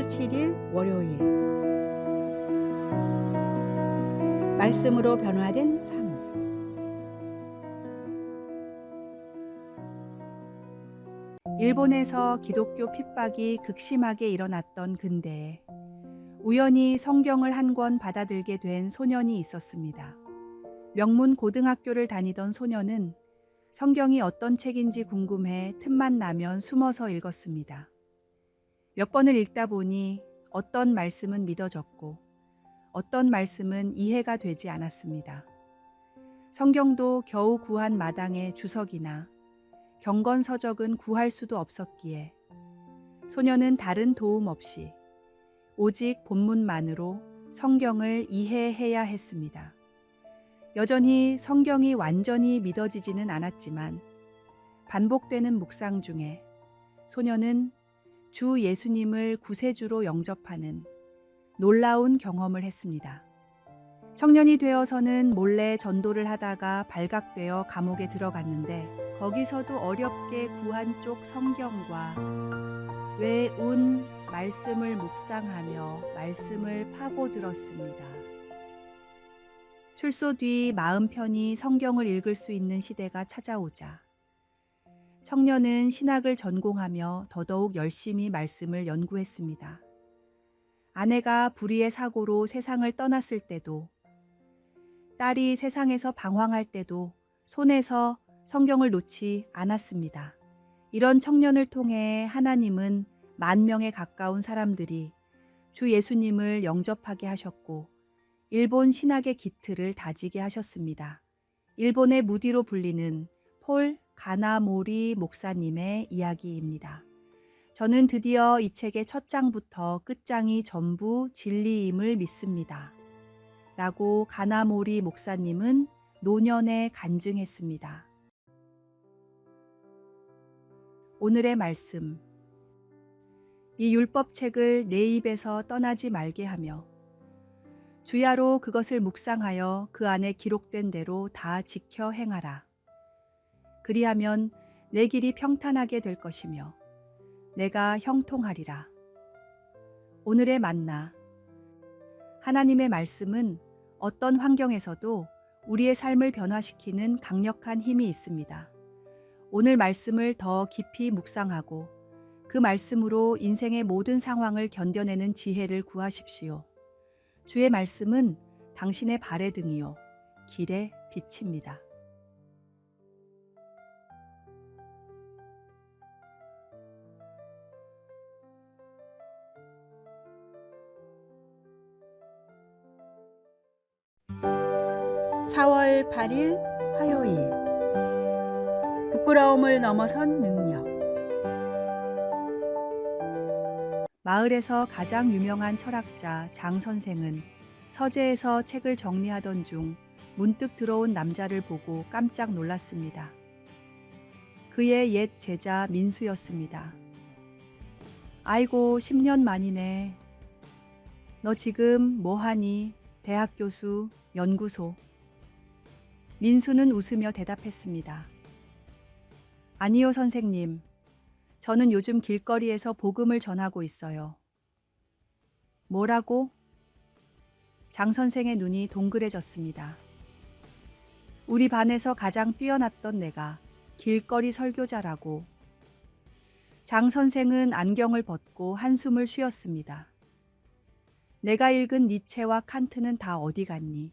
4월 7일 월요일. 말씀으로 변화된 삶. 일본에서 기독교 핍박이 극심하게 일어났던 근대에 우연히 성경을 한 권 받아들게 된 소년이 있었습니다. 명문 고등학교를 다니던 소년은 성경이 어떤 책인지 궁금해 틈만 나면 숨어서 읽었습니다. 몇 번을 읽다 보니 어떤 말씀은 믿어졌고 어떤 말씀은 이해가 되지 않았습니다. 성경도 겨우 구한 마당의 주석이나 경건서적은 구할 수도 없었기에 소년은 다른 도움 없이 오직 본문만으로 성경을 이해해야 했습니다. 여전히 성경이 완전히 믿어지지는 않았지만 반복되는 묵상 중에 소년은 주 예수님을 구세주로 영접하는 놀라운 경험을 했습니다. 청년이 되어서는 몰래 전도를 하다가 발각되어 감옥에 들어갔는데 거기서도 어렵게 구한 쪽 성경과 외운 말씀을 묵상하며 말씀을 파고들었습니다. 출소 뒤 마음 편히 성경을 읽을 수 있는 시대가 찾아오자 청년은 신학을 전공하며 더더욱 열심히 말씀을 연구했습니다. 아내가 불의의 사고로 세상을 떠났을 때도, 딸이 세상에서 방황할 때도 손에서 성경을 놓지 않았습니다. 이런 청년을 통해 하나님은 10,000명에 가까운 사람들이 주 예수님을 영접하게 하셨고 일본 신학의 기틀을 다지게 하셨습니다. 일본의 무디로 불리는 폴 가나모리 목사님의 이야기입니다. 저는 드디어 이 책의 첫 장부터 끝장이 전부 진리임을 믿습니다. 라고 가나모리 목사님은 노년에 간증했습니다. 오늘의 말씀. 이 율법책을 내 입에서 떠나지 말게 하며 주야로 그것을 묵상하여 그 안에 기록된 대로 다 지켜 행하라. 그리하면 내 길이 평탄하게 될 것이며 내가 형통하리라. 오늘의 만나. 하나님의 말씀은 어떤 환경에서도 우리의 삶을 변화시키는 강력한 힘이 있습니다. 오늘 말씀을 더 깊이 묵상하고 그 말씀으로 인생의 모든 상황을 견뎌내는 지혜를 구하십시오. 주의 말씀은 당신의 발의 등이요 길의 빛입니다. (4월 8일) 화요일. 부끄러움을 넘어선 능력. 마을에서 가장 유명한 철학자 장 선생은 서재에서 책을 정리하던 중 문득 들어온 남자를 보고 깜짝 놀랐습니다. 그의 옛 제자 민수였습니다. 아이고 10년 만이네. 너 지금 뭐하니? 대학 교수, 연구소. 민수는 웃으며 대답했습니다. 아니요 선생님. 저는 요즘 길거리에서 복음을 전하고 있어요. 뭐라고? 장 선생의 눈이 동그래졌습니다. 우리 반에서 가장 뛰어났던 내가 길거리 설교자라고. 장 선생은 안경을 벗고 한숨을 쉬었습니다. 내가 읽은 니체와 칸트는 다 어디 갔니?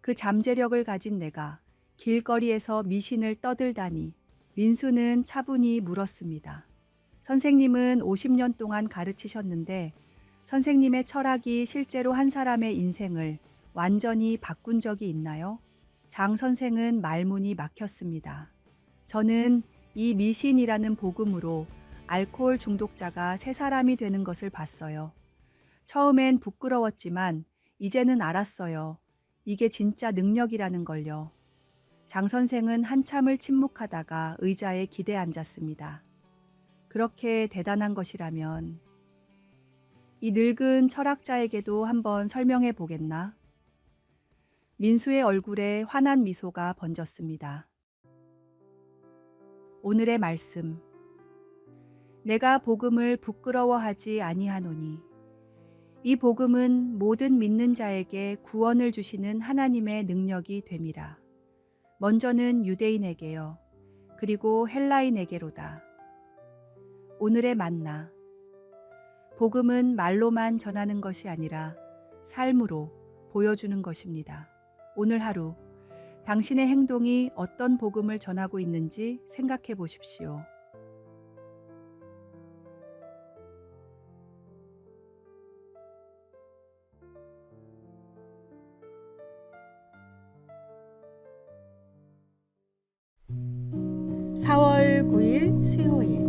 그 잠재력을 가진 내가 길거리에서 미신을 떠들다니. 민수는 차분히 물었습니다. 선생님은 50년 동안 가르치셨는데 선생님의 철학이 실제로 한 사람의 인생을 완전히 바꾼 적이 있나요? 장 선생은 말문이 막혔습니다. 저는 이 미신이라는 복음으로 알코올 중독자가 새 사람이 되는 것을 봤어요. 처음엔 부끄러웠지만 이제는 알았어요. 이게 진짜 능력이라는 걸요. 장 선생은 한참을 침묵하다가 의자에 기대 앉았습니다. 그렇게 대단한 것이라면 이 늙은 철학자에게도 한번 설명해 보겠나? 민수의 얼굴에 환한 미소가 번졌습니다. 오늘의 말씀. 내가 복음을 부끄러워하지 아니하노니 이 복음은 모든 믿는 자에게 구원을 주시는 하나님의 능력이 됨이라. 먼저는 유대인에게요, 그리고 헬라인에게로다. 오늘의 만나. 복음은 말로만 전하는 것이 아니라 삶으로 보여주는 것입니다. 오늘 하루 당신의 행동이 어떤 복음을 전하고 있는지 생각해 보십시오. (4월 9일) 수요일.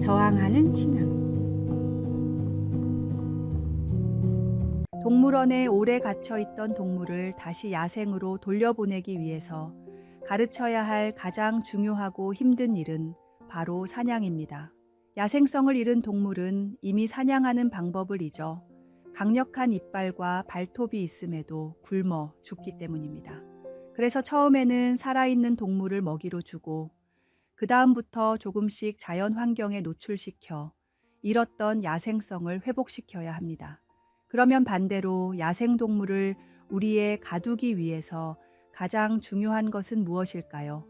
저항하는 신앙. 동물원에 오래 갇혀 있던 동물을 다시 야생으로 돌려보내기 위해서 가르쳐야 할 가장 중요하고 힘든 일은 바로 사냥입니다. 야생성을 잃은 동물은 이미 사냥하는 방법을 잊어 강력한 이빨과 발톱이 있음에도 굶어 죽기 때문입니다. 그래서 처음에는 살아있는 동물을 먹이로 주고 그 다음부터 조금씩 자연 환경에 노출시켜 잃었던 야생성을 회복시켜야 합니다. 그러면 반대로 야생동물을 우리에 가두기 위해서 가장 중요한 것은 무엇일까요?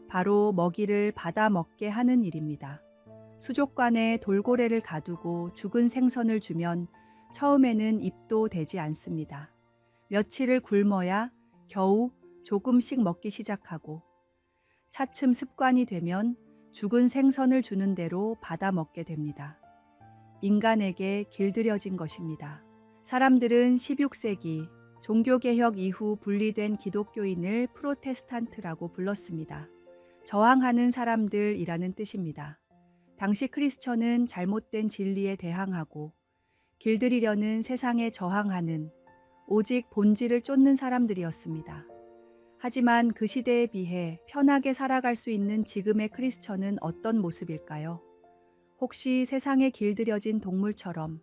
바로 먹이를 받아 먹게 하는 일입니다. 수족관에 돌고래를 가두고 죽은 생선을 주면 처음에는 입도 대지 않습니다. 며칠을 굶어야 겨우 조금씩 먹기 시작하고 차츰 습관이 되면 죽은 생선을 주는 대로 받아 먹게 됩니다. 인간에게 길들여진 것입니다. 사람들은 16세기 종교개혁 이후 분리된 기독교인을 프로테스탄트라고 불렀습니다. 저항하는 사람들이라는 뜻입니다. 당시 크리스천은 잘못된 진리에 대항하고 길들이려는 세상에 저항하는 오직 본질을 쫓는 사람들이었습니다. 하지만 그 시대에 비해 편하게 살아갈 수 있는 지금의 크리스천은 어떤 모습일까요? 혹시 세상에 길들여진 동물처럼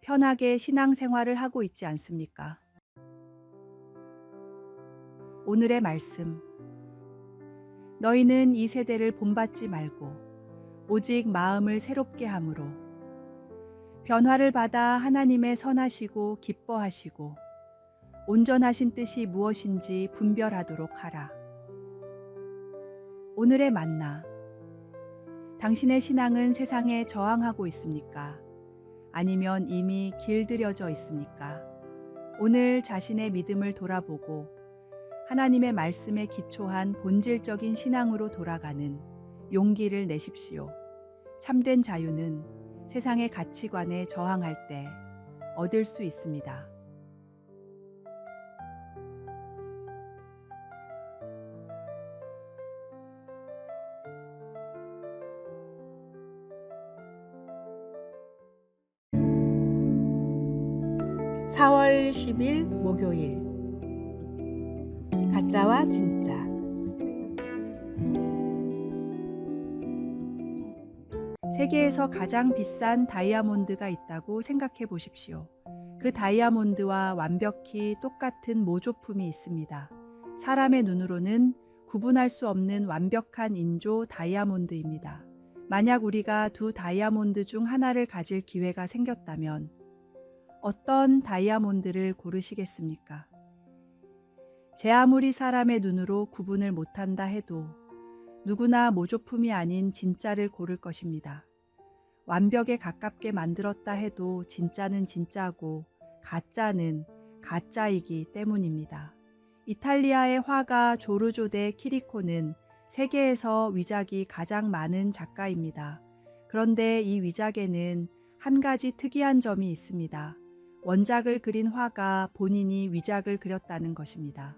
편하게 신앙생활을 하고 있지 않습니까? 오늘의 말씀. 너희는 이 세대를 본받지 말고 오직 마음을 새롭게 함으로 변화를 받아 하나님의 선하시고 기뻐하시고 온전하신 뜻이 무엇인지 분별하도록 하라. 오늘의 만나. 당신의 신앙은 세상에 저항하고 있습니까? 아니면 이미 길들여져 있습니까? 오늘 자신의 믿음을 돌아보고 하나님의 말씀에 기초한 본질적인 신앙으로 돌아가는 용기를 내십시오. 참된 자유는 세상의 가치관에 저항할 때 얻을 수 있습니다. (4월 10일) 목요일. 가짜와 진짜. 세계에서 가장 비싼 다이아몬드가 있다고 생각해 보십시오. 그 다이아몬드와 완벽히 똑같은 모조품이 있습니다. 사람의 눈으로는 구분할 수 없는 완벽한 인조 다이아몬드입니다. 만약 우리가 두 다이아몬드 중 하나를 가질 기회가 생겼다면 어떤 다이아몬드를 고르시겠습니까? 제 아무리 사람의 눈으로 구분을 못한다 해도 누구나 모조품이 아닌 진짜를 고를 것입니다. 완벽에 가깝게 만들었다 해도 진짜는 진짜고 가짜는 가짜이기 때문입니다. 이탈리아의 화가 조르조 데 키리코는 세계에서 위작이 가장 많은 작가입니다. 그런데 이 위작에는 한 가지 특이한 점이 있습니다. 원작을 그린 화가 본인이 위작을 그렸다는 것입니다.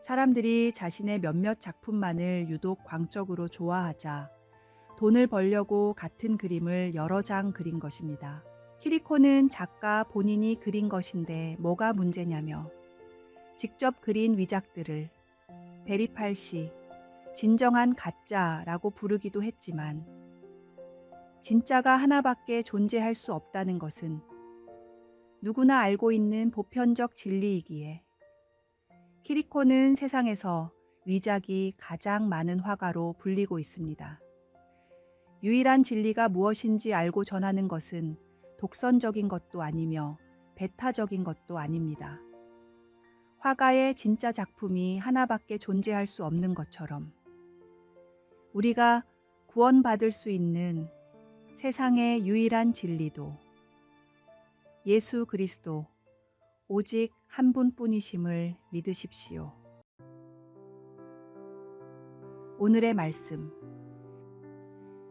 사람들이 자신의 몇몇 작품만을 유독 광적으로 좋아하자 돈을 벌려고 같은 그림을 여러 장 그린 것입니다. 키리코는 작가 본인이 그린 것인데 뭐가 문제냐며 직접 그린 위작들을 베리팔시, 진정한 가짜라고 부르기도 했지만 진짜가 하나밖에 존재할 수 없다는 것은 누구나 알고 있는 보편적 진리이기에 키리코는 세상에서 위작이 가장 많은 화가로 불리고 있습니다. 유일한 진리가 무엇인지 알고 전하는 것은 독선적인 것도 아니며 배타적인 것도 아닙니다. 화가의 진짜 작품이 하나밖에 존재할 수 없는 것처럼 우리가 구원받을 수 있는 세상의 유일한 진리도 예수 그리스도 오직 한 분뿐이심을 믿으십시오. 오늘의 말씀.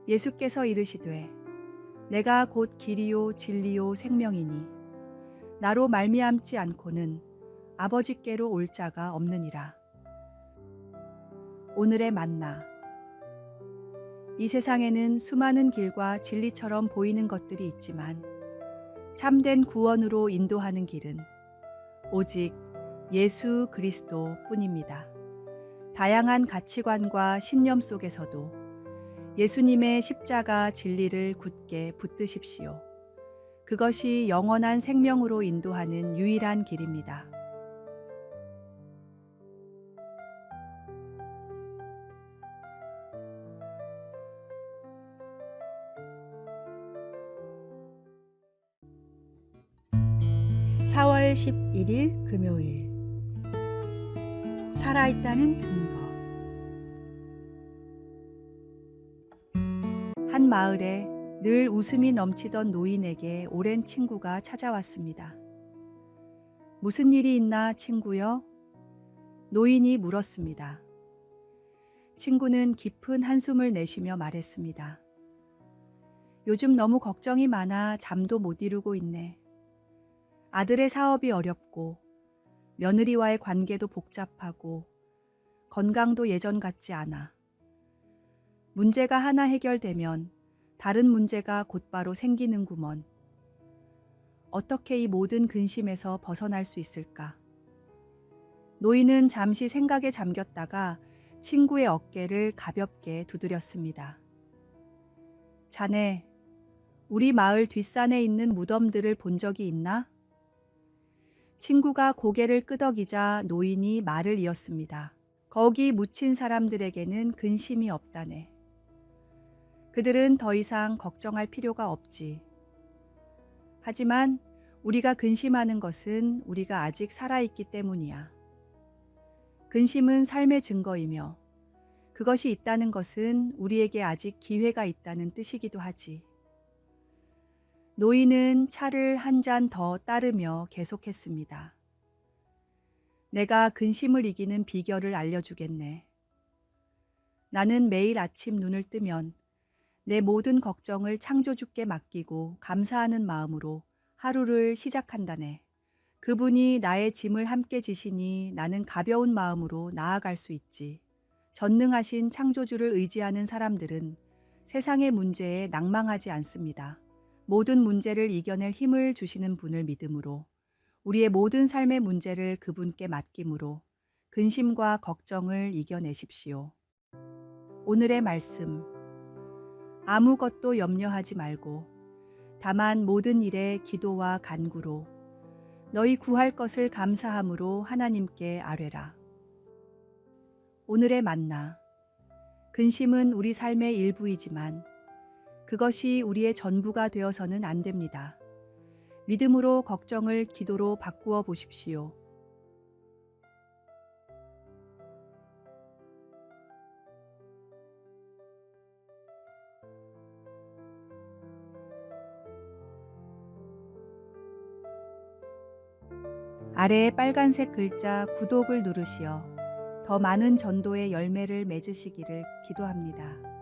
예수께서 이르시되 내가 곧 길이요 진리요 생명이니 나로 말미암지 않고는 아버지께로 올 자가 없느니라. 오늘의 만나. 이 세상에는 수많은 길과 진리처럼 보이는 것들이 있지만 참된 구원으로 인도하는 길은 오직 예수 그리스도 뿐입니다. 다양한 가치관과 신념 속에서도 예수님의 십자가 진리를 굳게 붙드십시오. 그것이 영원한 생명으로 인도하는 유일한 길입니다. (4월 11일) 금요일. 살아있다는 증거. 한 마을에 늘 웃음이 넘치던 노인에게 오랜 친구가 찾아왔습니다. 무슨 일이 있나 친구여? 노인이 물었습니다. 친구는 깊은 한숨을 내쉬며 말했습니다. 요즘 너무 걱정이 많아 잠도 못 이루고 있네. 아들의 사업이 어렵고 며느리와의 관계도 복잡하고 건강도 예전 같지 않아. 문제가 하나 해결되면 다른 문제가 곧바로 생기는구먼. 어떻게 이 모든 근심에서 벗어날 수 있을까? 노인은 잠시 생각에 잠겼다가 친구의 어깨를 가볍게 두드렸습니다. 자네, 우리 마을 뒷산에 있는 무덤들을 본 적이 있나? 친구가 고개를 끄덕이자 노인이 말을 이었습니다. 거기 묻힌 사람들에게는 근심이 없다네. 그들은 더 이상 걱정할 필요가 없지. 하지만 우리가 근심하는 것은 우리가 아직 살아있기 때문이야. 근심은 삶의 증거이며 그것이 있다는 것은 우리에게 아직 기회가 있다는 뜻이기도 하지. 노인은 차를 한 잔 더 따르며 계속했습니다. 내가 근심을 이기는 비결을 알려주겠네. 나는 매일 아침 눈을 뜨면 내 모든 걱정을 창조주께 맡기고 감사하는 마음으로 하루를 시작한다네. 그분이 나의 짐을 함께 지시니 나는 가벼운 마음으로 나아갈 수 있지. 전능하신 창조주를 의지하는 사람들은 세상의 문제에 낭망하지 않습니다. 모든 문제를 이겨낼 힘을 주시는 분을 믿음으로 우리의 모든 삶의 문제를 그분께 맡김으로 근심과 걱정을 이겨내십시오. 오늘의 말씀. 아무것도 염려하지 말고 다만 모든 일에 기도와 간구로 너희 구할 것을 감사함으로 하나님께 아뢰라. 오늘의 만나. 근심은 우리 삶의 일부이지만 그것이 우리의 전부가 되어서는 안 됩니다. 믿음으로 걱정을 기도로 바꾸어 보십시오. 아래에 빨간색 글자 구독을 누르시어 더 많은 전도의 열매를 맺으시기를 기도합니다.